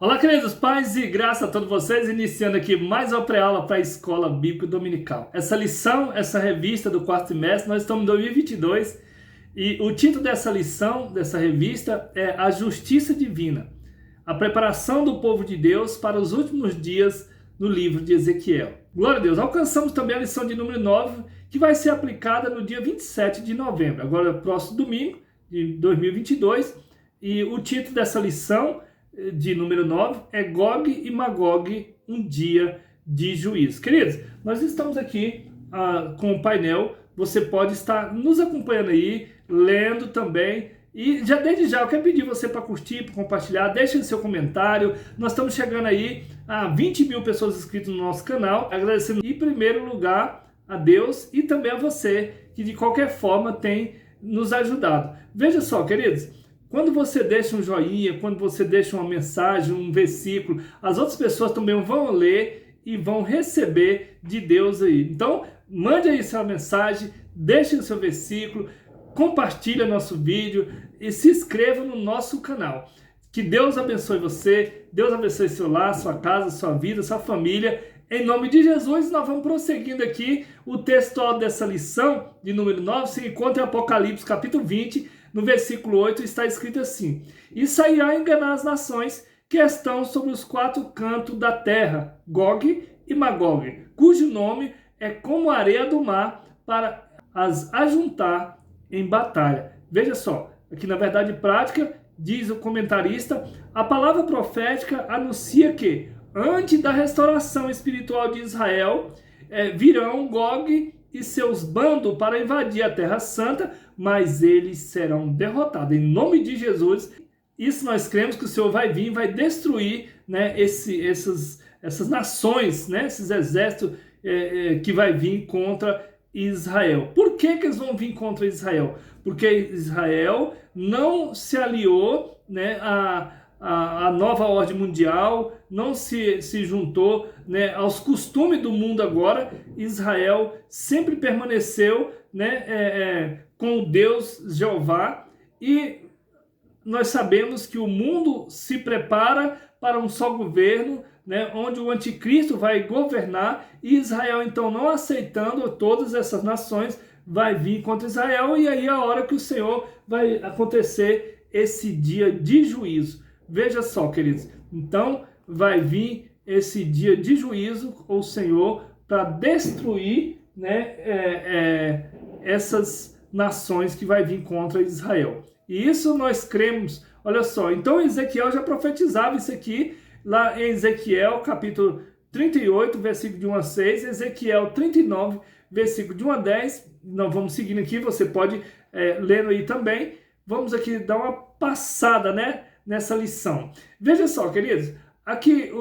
Olá, queridos pais e graça a todos vocês, iniciando aqui mais uma pré-aula para a Escola Bíblica Dominical. Essa lição, essa revista do quarto trimestre, nós estamos em 2022 e o título dessa lição, dessa revista é A Justiça Divina, a preparação do povo de Deus para os últimos dias no livro de Ezequiel. Glória a Deus! Alcançamos também a lição de número 9, que vai ser aplicada no dia 27 de novembro, agora próximo domingo de 2022, e o título dessa lição de número 9 é Gog e Magog, um dia de juízo. Queridos, nós estamos aqui com o painel, você pode estar nos acompanhando aí, lendo também, e desde já eu quero pedir você para curtir, para compartilhar, deixe seu comentário. Nós estamos chegando aí a 20 mil pessoas inscritas no nosso canal, agradecendo em primeiro lugar a Deus e também a você, que de qualquer forma tem nos ajudado. Veja só, queridos, quando você deixa um joinha, quando você deixa uma mensagem, um versículo, as outras pessoas também vão ler e vão receber de Deus aí. Então, mande aí sua mensagem, deixe o seu versículo, compartilhe nosso vídeo e se inscreva no nosso canal. Que Deus abençoe você, Deus abençoe seu lar, sua casa, sua vida, sua família. Em nome de Jesus, nós vamos prosseguindo aqui. O texto dessa lição de número 9 se encontra em Apocalipse capítulo 20, no versículo 8 está escrito assim: E sairá enganar as nações que estão sobre os quatro cantos da terra, Gog e Magog, cujo nome é como a areia do mar, para as ajuntar em batalha. Veja só, aqui na verdade prática, diz o comentarista, a palavra profética anuncia que, antes da restauração espiritual de Israel, virão Gog e seus bandos para invadir a Terra Santa, mas eles serão derrotados. Em nome de Jesus, isso nós cremos que o Senhor vai vir, vai destruir, né, essas nações, né, esses exércitos que vai vir contra Israel. Por que eles vão vir contra Israel? Porque Israel não se aliou, né, a nova ordem mundial, não se juntou, né, aos costumes do mundo agora. Israel sempre permaneceu, né, com o Deus Jeová, e nós sabemos que o mundo se prepara para um só governo, né, onde o anticristo vai governar, e Israel então, não aceitando todas essas nações, vai vir contra Israel, e aí é a hora que o Senhor vai acontecer esse dia de juízo. Veja só, queridos, então vai vir esse dia de juízo, o Senhor, para destruir, né, essas nações que vai vir contra Israel. E isso nós cremos. Olha só, então Ezequiel já profetizava isso aqui, lá em Ezequiel capítulo 38, versículo de 1 a 6, Ezequiel 39, versículo de 1 a 10, nós vamos seguindo aqui, você pode lendo aí também. Vamos aqui dar uma passada, né, nessa lição. Veja só, queridos, aqui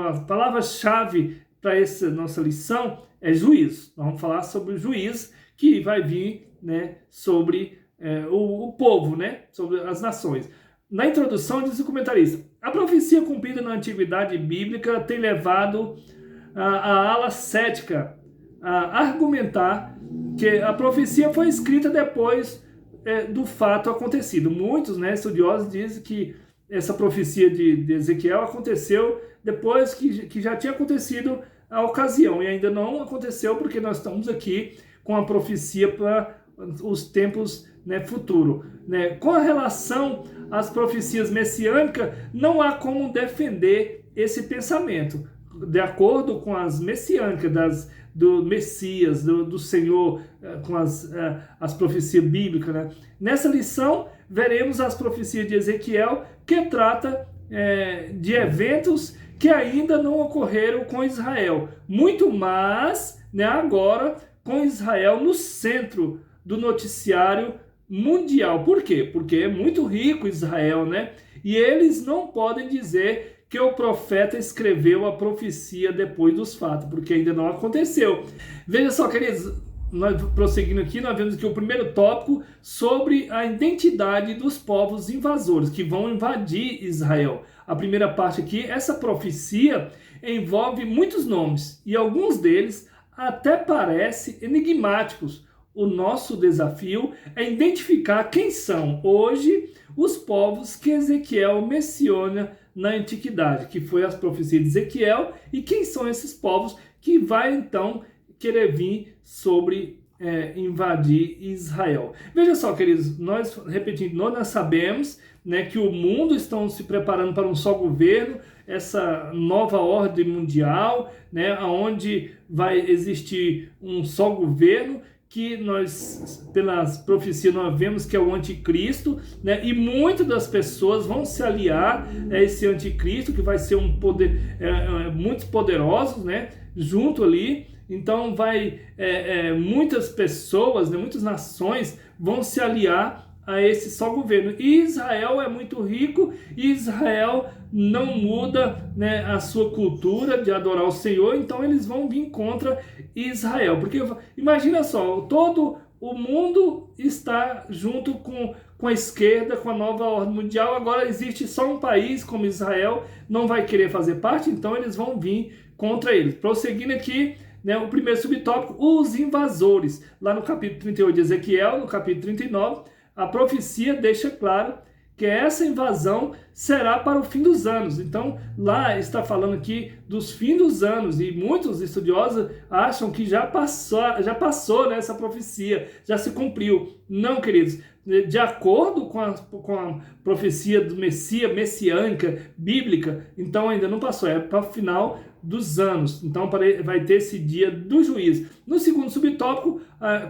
a palavra-chave para essa nossa lição é juízo. Nós vamos falar sobre o juízo que vai vir, né, sobre o povo, né, sobre as nações. Na introdução diz o comentarista: a profecia cumprida na antiguidade bíblica tem levado a ala cética a argumentar que a profecia foi escrita depois do fato acontecido. Muitos, né, estudiosos dizem que essa profecia de Ezequiel aconteceu depois que já tinha acontecido a ocasião, e ainda não aconteceu porque nós estamos aqui com a profecia para os tempos, né, futuro, né? Com a relação às profecias messiânicas, não há como defender esse pensamento. De acordo com as messiânicas, do Messias, do Senhor, com as profecias bíblicas, né? Nessa lição, veremos as profecias de Ezequiel, que trata de eventos que ainda não ocorreram com Israel. Muito mais, né, agora, com Israel no centro do noticiário mundial. Por quê? Porque é muito rico Israel, né? E eles não podem dizer que o profeta escreveu a profecia depois dos fatos, porque ainda não aconteceu. Veja só, queridos, nós prosseguindo aqui, nós vemos que o primeiro tópico sobre a identidade dos povos invasores que vão invadir Israel. A primeira parte aqui, essa profecia envolve muitos nomes, e alguns deles até parecem enigmáticos. O nosso desafio é identificar quem são hoje os povos que Ezequiel menciona na antiguidade, que foi as profecias de Ezequiel, e quem são esses povos que vai então querer vir sobre invadir Israel. Veja só, queridos, nós, repetindo, nós sabemos, né, que o mundo está se preparando para um só governo, essa nova ordem mundial, né, onde vai existir um só governo, que nós, pelas profecias, nós vemos que é o anticristo, né? E muitas das pessoas vão se aliar a esse anticristo, que vai ser um poder, muitos poderosos, né? Junto ali. Então muitas pessoas, né? Muitas nações vão se aliar a esse só governo. E Israel é muito rico, e Israel não muda, né, a sua cultura de adorar o Senhor, então eles vão vir contra Israel. Porque imagina só, todo o mundo está junto com a esquerda, com a nova ordem mundial, agora existe só um país como Israel, não vai querer fazer parte, então eles vão vir contra eles. Prosseguindo aqui, né, o primeiro subtópico, os invasores. Lá no capítulo 38 de Ezequiel, no capítulo 39, a profecia deixa claro que essa invasão será para o fim dos anos. Então, lá está falando aqui dos fins dos anos, e muitos estudiosos acham que já passou, né, essa profecia, já se cumpriu. Não, queridos, de acordo com a profecia do Messias, messiânica, bíblica, então ainda não passou, é para o final dos anos. Então vai ter esse dia do juízo. No segundo subtópico,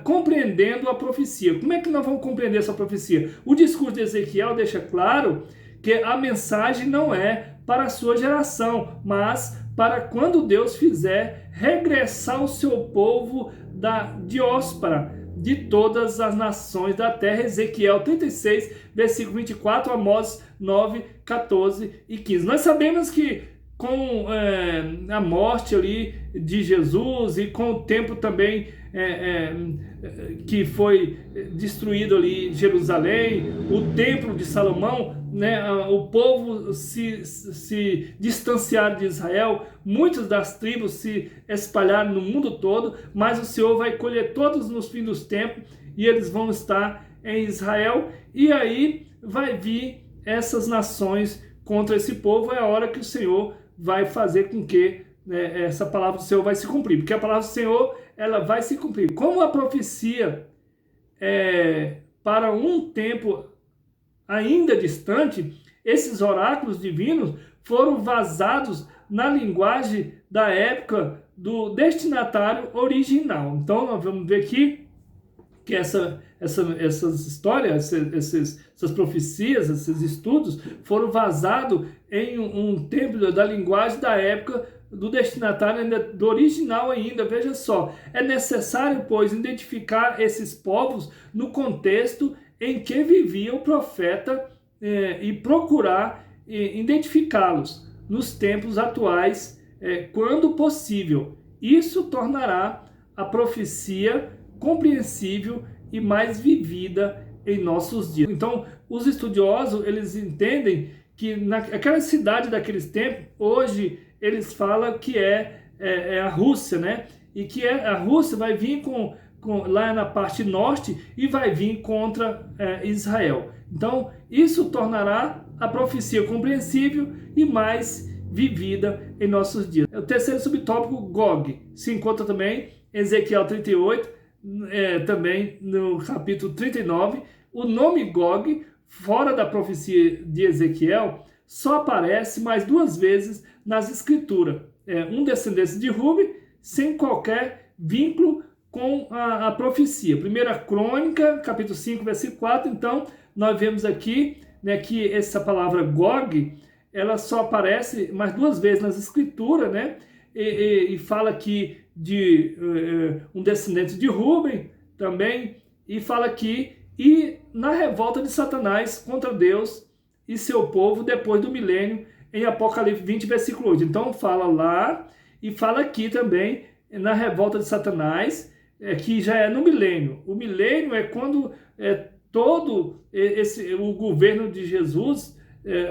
compreendendo a profecia. Como é que nós vamos compreender essa profecia? O discurso de Ezequiel deixa claro que a mensagem não é para a sua geração, mas para quando Deus fizer regressar o seu povo da diáspora de todas as nações da terra. Ezequiel 36, versículo 24, Amós 9, 14 e 15. Nós sabemos que com a morte ali de Jesus e com o tempo também que foi destruído ali Jerusalém, o templo de Salomão, né, o povo se distanciaram de Israel, muitas das tribos se espalharam no mundo todo, mas o Senhor vai colher todos nos fins dos tempos e eles vão estar em Israel, e aí vai vir essas nações contra esse povo. É a hora que o Senhor vai fazer com que essa palavra do Senhor vai se cumprir, porque a palavra do Senhor, ela vai se cumprir. Como a profecia para um tempo ainda distante, esses oráculos divinos foram vazados na linguagem da época do destinatário original. Então nós vamos ver aqui que essas histórias, essas profecias, esses estudos foram vazados em um tempo da linguagem da época do destinatário, ainda, do original ainda. Veja só, é necessário, pois, identificar esses povos no contexto em que vivia o profeta e procurar identificá-los nos tempos atuais, quando possível. Isso tornará a profecia compreensível e mais vivida em nossos dias. Então, os estudiosos, eles entendem que naquela cidade daqueles tempos, hoje eles falam que é a Rússia, né? E que a Rússia vai vir lá na parte norte e vai vir contra Israel. Então, isso tornará a profecia compreensível e mais vivida em nossos dias. O terceiro subtópico, Gog, se encontra também em Ezequiel 38, também no capítulo 39. O nome Gog, fora da profecia de Ezequiel, só aparece mais 2 vezes nas escrituras. Um descendente de Ruben, sem qualquer vínculo com a profecia. Primeira Crônica, capítulo 5, versículo 4. Então, nós vemos aqui, né, que essa palavra Gog, ela só aparece mais 2 vezes nas escrituras, né? E fala aqui de um descendente de Ruben também, e fala aqui, e na revolta de Satanás contra Deus e seu povo depois do milênio, em Apocalipse 20, versículo 8. Então fala lá, e fala aqui também, na revolta de Satanás, que já é no milênio. O milênio é quando todo o governo de Jesus,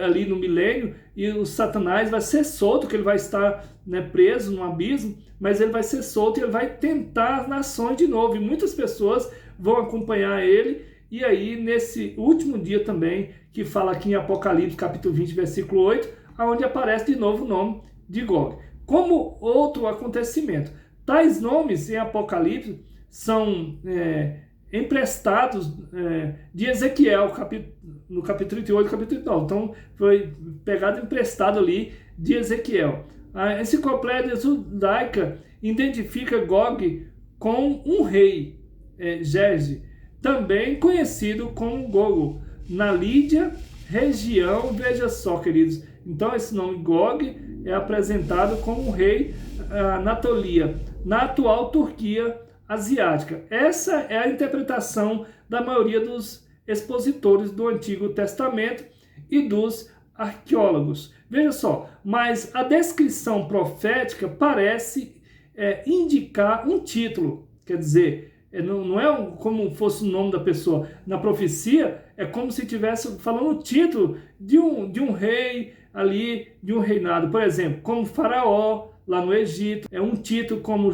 ali no milênio, e o Satanás vai ser solto, que ele vai estar, né, preso no abismo, mas ele vai ser solto e ele vai tentar as nações de novo, e muitas pessoas vão acompanhar ele. E aí nesse último dia também, que fala aqui em Apocalipse capítulo 20, versículo 8, onde aparece de novo o nome de Gog. Como outro acontecimento, tais nomes em Apocalipse são emprestados de Ezequiel, no capítulo 38 e capítulo 39. Então, foi pegado emprestado ali de Ezequiel. A enciclopédia judaica identifica Gog com um rei, Gerge, também conhecido como Gogo, na Lídia, região, veja só, queridos. Então, esse nome Gog é apresentado como um rei Anatolia, na atual Turquia asiática. Essa é a interpretação da maioria dos expositores do Antigo Testamento e dos arqueólogos. Veja só, mas a descrição profética parece indicar um título, quer dizer, não é como fosse o nome da pessoa. Na profecia, é como se estivesse falando o título de um rei ali, de um reinado. Por exemplo, como Faraó, lá no Egito, é um título como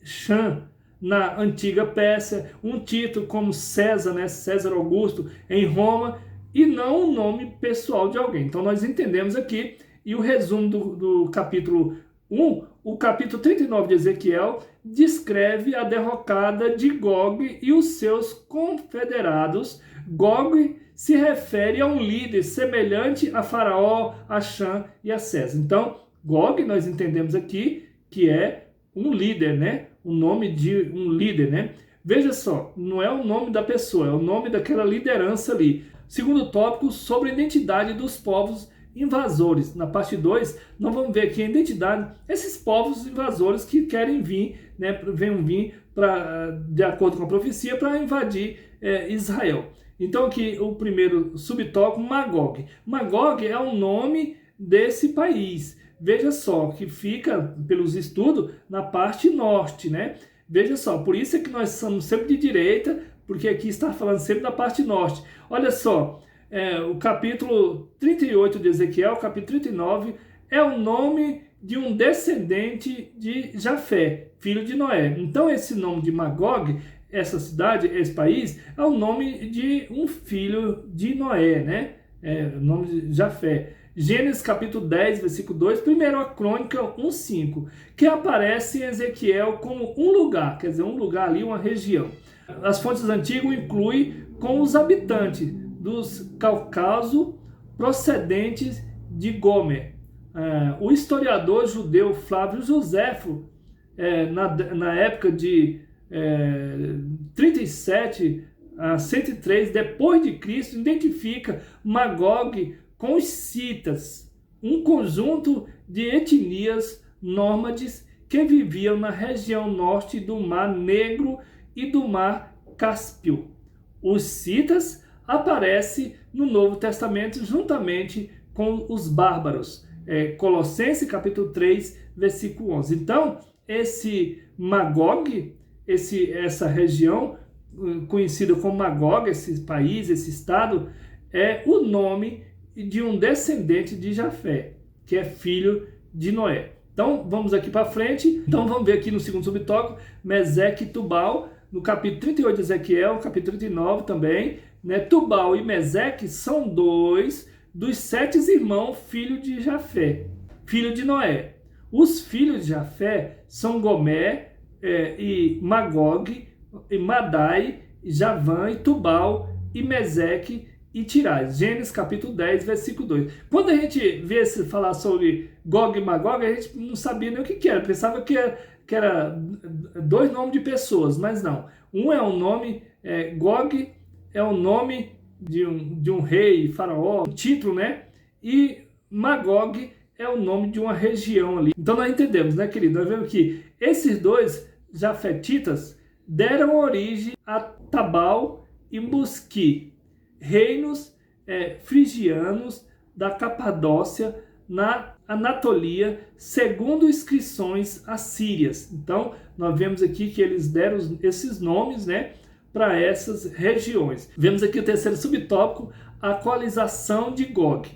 Shan, na antiga Pérsia, um título como César, né, César Augusto, em Roma, e não o nome pessoal de alguém. Então nós entendemos aqui, e o resumo do capítulo 1, o capítulo 39 de Ezequiel, descreve a derrocada de Gog e os seus confederados. Gog se refere a um líder semelhante a Faraó, a Shan e a César. Então, Gog, nós entendemos aqui que é um líder, né? O nome de um líder, né? Veja só, não é o nome da pessoa, é o nome daquela liderança ali. Segundo tópico, sobre a identidade dos povos invasores. Na parte 2, nós vamos ver aqui a identidade, esses povos invasores que querem vir, né? Vêm vir, de acordo com a profecia, para invadir Israel. Então aqui o primeiro subtópico, Magog. Magog é o nome desse país. Veja só, que fica, pelos estudos, na parte norte, né? Veja só, por isso é que nós somos sempre de direita, porque aqui está falando sempre da parte norte. Olha só, o capítulo 38 de Ezequiel, capítulo 39, é o nome de um descendente de Jafé, filho de Noé. Então esse nome de Magog, essa cidade, esse país, é o nome de um filho de Noé, né? O nome de Jafé. Gênesis capítulo 10, versículo 2, primeiro a Crônica 1:5, que aparece em Ezequiel como um lugar, quer dizer, um lugar ali, uma região. As fontes antigas incluem com os habitantes dos Cáucaso procedentes de Gomer. O historiador judeu Flávio Joséfo, na época de 37 a 103 depois de Cristo, identifica Magog com os citas, um conjunto de etnias nômades que viviam na região norte do Mar Negro e do Mar Cáspio. Os citas aparecem no Novo Testamento juntamente com os bárbaros. Colossenses capítulo 3, versículo 11. Então, esse Magog, essa região conhecida como Magog, esse país, esse estado, é o nome de um descendente de Jafé, que é filho de Noé. Então, vamos aqui para frente. Então, vamos ver aqui no segundo subtópico, Meseque e Tubal, no capítulo 38 de Ezequiel, capítulo 39 também, né? Tubal e Meseque são dois dos 7 irmãos, filho de Jafé, filho de Noé. Os filhos de Jafé são Gomer e Magog, e Madai, e Javã, e Tubal, e Meseque, e Tirais. Gênesis capítulo 10, versículo 2. Quando a gente vê se falar sobre Gog e Magog, a gente não sabia nem o que era. Pensava que era dois nomes de pessoas, mas não. Um é o nome, Gog é o nome de um rei, faraó, um título, né? E Magog é o nome de uma região ali. Então nós entendemos, né, querido? Nós vemos que esses dois jafetitas deram origem a Tabal e Busqui, reinos frigianos da Capadócia, na Anatolia, segundo inscrições assírias. Então, nós vemos aqui que eles deram esses nomes, né, para essas regiões. Vemos aqui o terceiro subtópico, a coalização de Gog.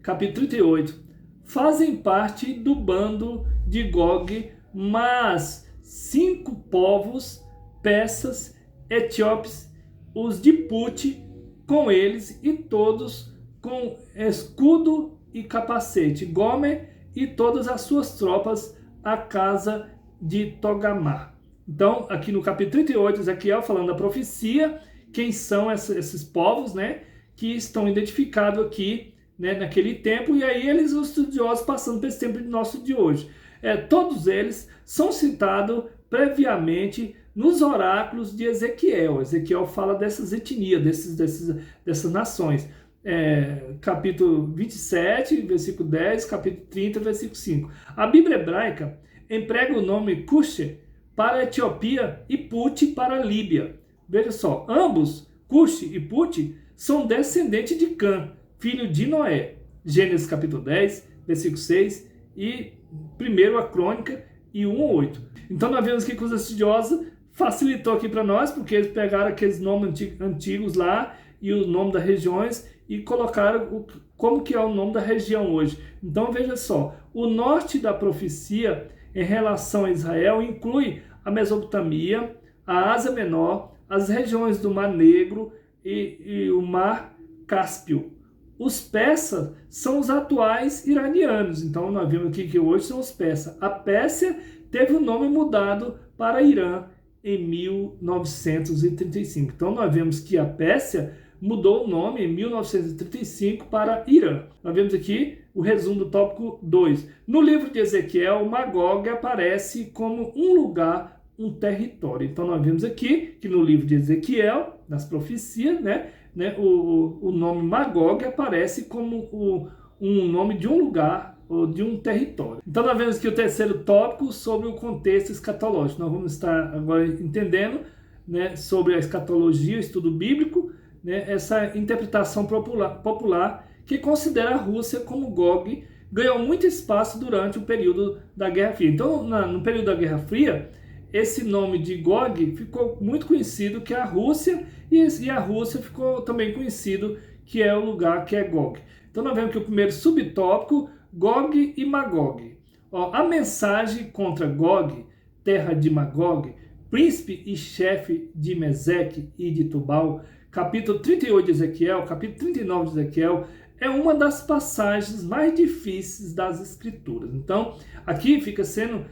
Capítulo 38. Fazem parte do bando de Gog, mas 5 povos, persas, etíopes, os de Put, com eles, e todos com escudo e capacete, Gomer e todas as suas tropas, a casa de Togarmah. Então, aqui no capítulo 38, Ezequiel falando da profecia, quem são esses povos, né, que estão identificados aqui, né, naquele tempo, e aí eles, os estudiosos, passando para esse tempo nosso de hoje. Todos eles são citados previamente nos oráculos de Ezequiel. Ezequiel fala dessas etnias, dessas nações. Capítulo 27, versículo 10, capítulo 30, versículo 5. A Bíblia hebraica emprega o nome Cush para a Etiópia e Put para a Líbia. Veja só, ambos, Cush e Put, são descendentes de Cã, filho de Noé. Gênesis capítulo 10, versículo 6 e 1 Crônica e 1:8. Então nós vemos que os estudiosos facilitou aqui para nós, porque eles pegaram aqueles nomes antigos lá e o nome das regiões e colocaram como que é o nome da região hoje. Então veja só, o norte da profecia em relação a Israel inclui a Mesopotâmia, a Ásia Menor, as regiões do Mar Negro e o Mar Cáspio. Os persas são os atuais iranianos. Então nós vemos aqui que hoje são os persas. A Pérsia teve o nome mudado para Irã em 1935. Então nós vemos que a Pérsia mudou o nome em 1935 para Irã. Nós vemos aqui o resumo do tópico 2. No livro de Ezequiel, Magog aparece como um lugar, um território. Então nós vemos aqui que no livro de Ezequiel, nas profecias, o nome Magog aparece como um nome de um lugar ou de um território. Então nós vemos aqui o terceiro tópico sobre o contexto escatológico. Nós vamos estar agora entendendo, sobre a escatologia, o estudo bíblico, essa interpretação popular que considera a Rússia como Gog, ganhou muito espaço durante o período da Guerra Fria. Então, no período da Guerra Fria, esse nome de Gog ficou muito conhecido que é a Rússia, e a Rússia ficou também conhecido que é o lugar que é Gog. Então nós vemos que o primeiro subtópico, Gog e Magog. A mensagem contra Gog, terra de Magog, príncipe e chefe de Meseque e de Tubal, capítulo 38 de Ezequiel, capítulo 39 de Ezequiel, é uma das passagens mais difíceis das Escrituras. Então, aqui fica sendo,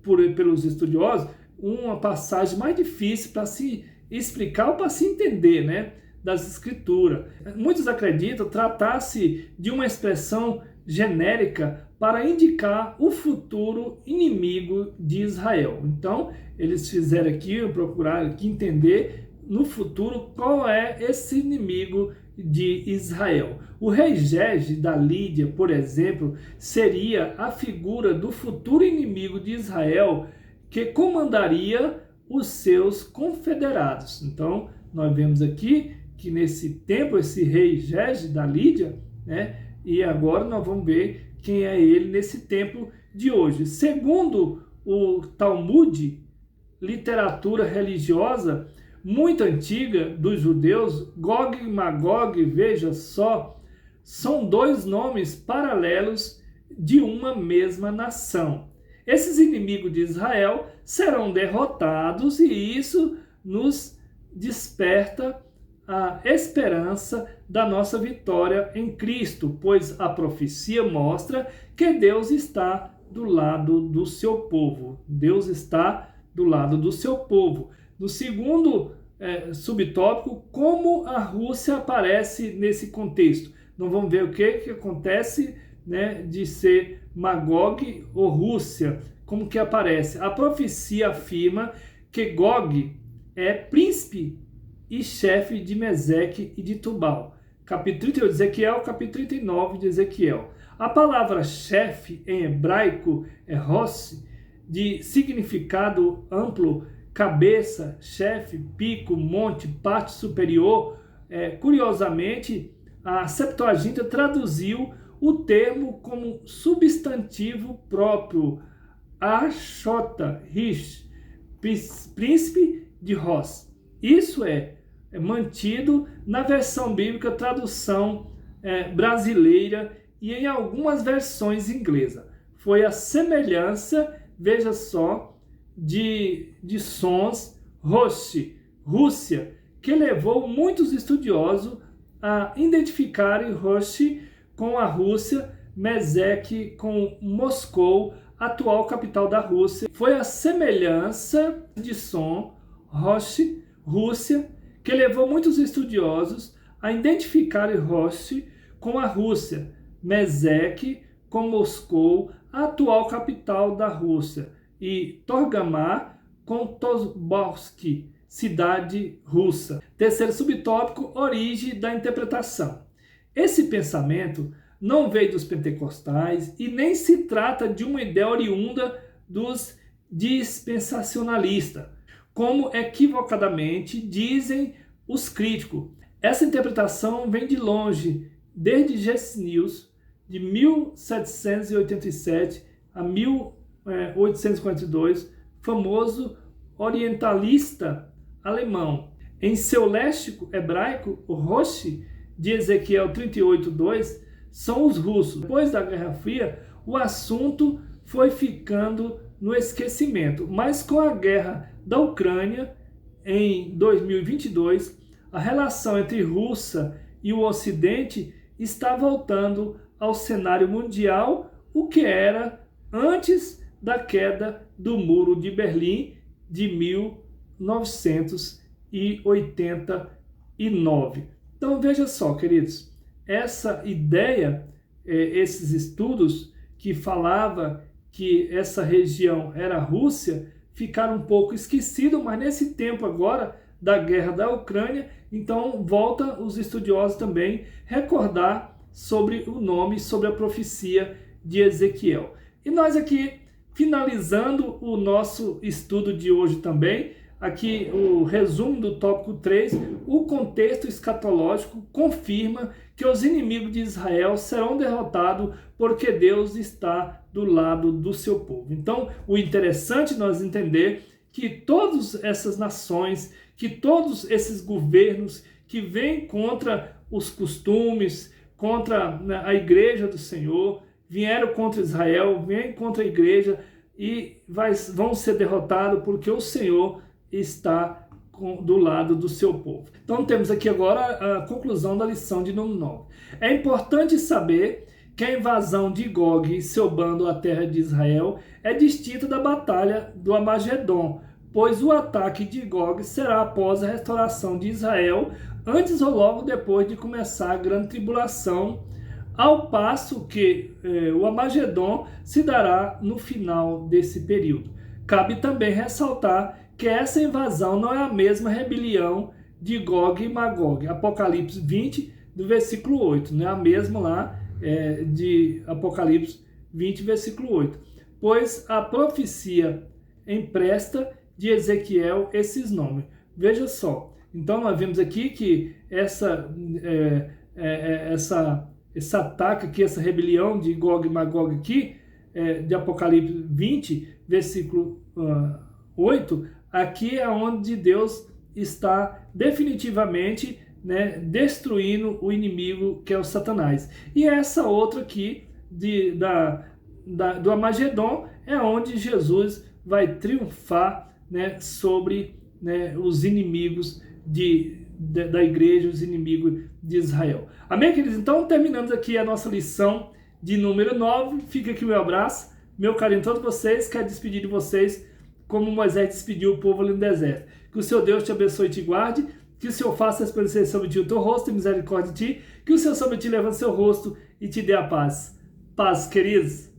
pelos estudiosos, uma passagem mais difícil para se explicar ou para se entender, das Escrituras. Muitos acreditam tratar-se de uma expressão genérica para indicar o futuro inimigo de Israel. Então, eles fizeram aqui, procuraram aqui entender no futuro qual é esse inimigo de Israel. O rei Gege da Lídia, por exemplo, seria a figura do futuro inimigo de Israel que comandaria os seus confederados. Então, nós vemos aqui que nesse tempo, esse rei Gege da Lídia, e agora nós vamos ver quem é ele nesse tempo de hoje. Segundo o Talmud, literatura religiosa muito antiga dos judeus, Gog e Magog, veja só, são dois nomes paralelos de uma mesma nação. Esses inimigos de Israel serão derrotados e isso nos desperta a esperança da nossa vitória em Cristo, pois a profecia mostra que Deus está do lado do seu povo. Deus está do lado do seu povo. No segundo subtópico, como a Rússia aparece nesse contexto. Nós vamos ver o que acontece de ser Magog ou Rússia, como que aparece. A profecia afirma que Gog é príncipe e chefe de Meseque e de Tubal. Capítulo 38 de Ezequiel, capítulo 39 de Ezequiel. A palavra chefe em hebraico é Rosh, de significado amplo, cabeça, chefe, pico, monte, parte superior. Curiosamente, a Septuaginta traduziu o termo como substantivo próprio, Ashota, Rish, príncipe de Rosh. Isso é mantido na versão bíblica, tradução brasileira e em algumas versões inglesas. Foi a semelhança, veja só, de sons Rosh, Rússia, que levou muitos estudiosos a identificarem Rosh com a Rússia, Mesec com Moscou, atual capital da Rússia. Foi a semelhança de som, Rosh, Rússia, que levou muitos estudiosos a identificar Rosh com a Rússia, Mesec com Moscou, a atual capital da Rússia, e Torgamar com Tobolsk, cidade russa. Terceiro subtópico, origem da interpretação. Esse pensamento não veio dos pentecostais e nem se trata de uma ideia oriunda dos dispensacionalistas, como equivocadamente dizem os críticos. Essa interpretação vem de longe, desde Gesenius, de 1787 a 1842, famoso orientalista alemão. Em seu léxico hebraico, o Rosh, de Ezequiel 38:2, são os russos. Depois da Guerra Fria, o assunto foi ficando no esquecimento, mas com a guerra da Ucrânia, em 2022, a relação entre Rússia e o Ocidente está voltando ao cenário mundial, o que era antes da queda do Muro de Berlim de 1989. Então veja só, queridos, essa ideia, esses estudos que falava que essa região era a Rússia, ficaram um pouco esquecidos, mas nesse tempo agora da guerra da Ucrânia, então volta os estudiosos também recordar sobre o nome, sobre a profecia de Ezequiel. E nós aqui, finalizando o nosso estudo de hoje também, aqui o resumo do tópico 3, o contexto escatológico confirma que os inimigos de Israel serão derrotados porque Deus está do lado do seu povo. Então, o interessante é nós entender que todas essas nações, que todos esses governos que vêm contra os costumes, contra a igreja do Senhor, vieram contra Israel, vêm contra a igreja e vão ser derrotados porque o Senhor está do lado do seu povo. Então temos aqui agora a conclusão da lição de número 9. É importante saber que a invasão de Gog e seu bando à terra de Israel é distinta da batalha do Armagedon, pois o ataque de Gog será após a restauração de Israel, antes ou logo depois de começar a grande tribulação, ao passo que o Armagedon se dará no final desse período. Cabe também ressaltar que essa invasão não é a mesma rebelião de Gog e Magog. Apocalipse 20, do versículo 8, não é a mesma lá de Apocalipse 20, versículo 8. Pois a profecia empresta de Ezequiel esses nomes. Veja só, então nós vemos aqui que esse ataque aqui, essa rebelião de Gog e Magog aqui, de Apocalipse 20, versículo 8, aqui é onde Deus está definitivamente destruindo o inimigo que é o Satanás. E essa outra aqui do Armagedon é onde Jesus vai triunfar sobre os inimigos da igreja, os inimigos de Israel. Amém, queridos? Então terminamos aqui a nossa lição de número 9. Fica aqui o meu abraço, meu carinho a todos vocês. Quero despedir de vocês como Moisés despediu o povo ali no deserto. Que o seu Deus te abençoe e te guarde, que o Senhor faça resplandecer sobre ti o teu rosto e misericórdia de ti, que o Senhor sobre ti levante seu rosto e te dê a paz. Paz, queridos.